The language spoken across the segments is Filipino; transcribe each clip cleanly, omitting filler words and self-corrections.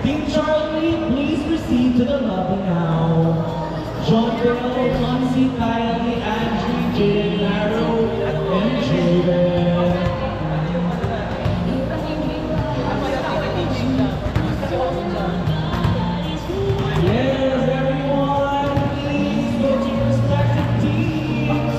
Team Charlie, please proceed to the lobby now. John Bell, Monsi, Kylie, Andrew, Jane, Arrow, and Jaden. Yes, everyone, please go to your respective teams.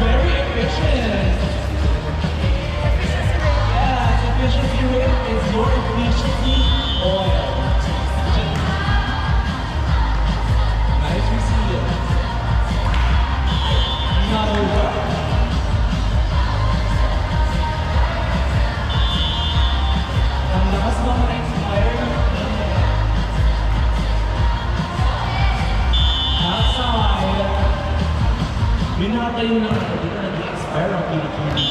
Very efficient. efficiency rate is your efficiency oil. Nice receive. Not over. Ang lakas mo ma-inspire. Outside. Binatayo lang ako dito nag-inspire ang kilikili.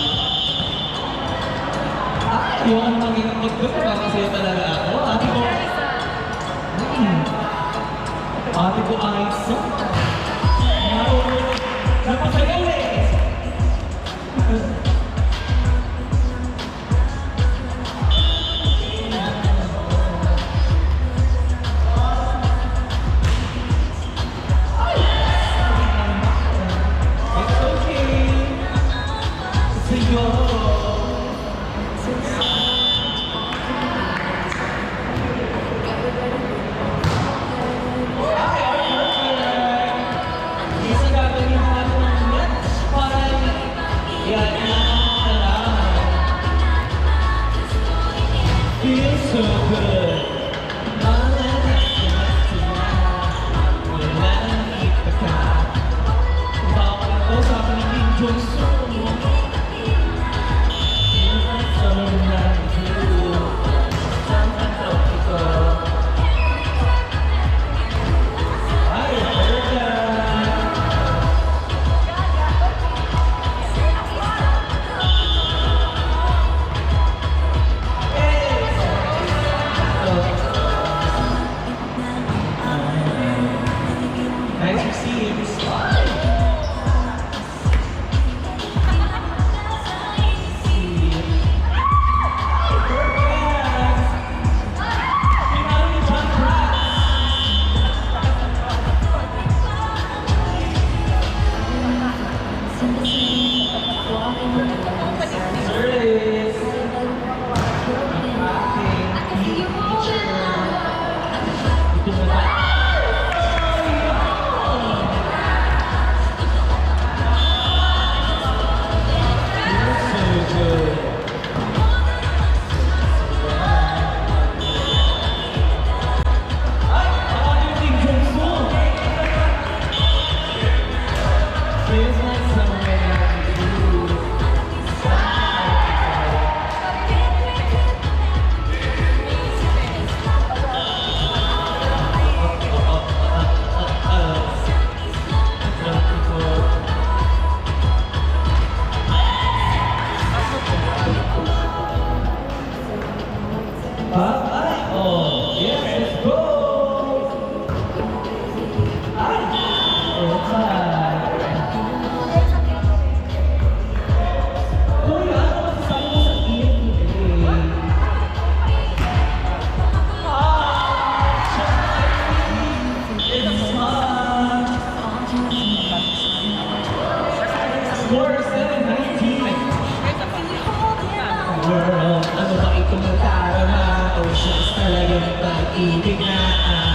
Yung maging pagkot, makasaya talaga ako. Ate ko ay so. Napasayaw eh. It's okay. Say go. Feels so good. Bawal ko sa paningin Diyos. Ay, nice receives. Oh, yes, let's go! Ay! Outside! Kuya, ano masasabi mo sa iyan today? It's fun! Score 7-19! World, ano ba itong natarama? Oceans talagang pag-ibig na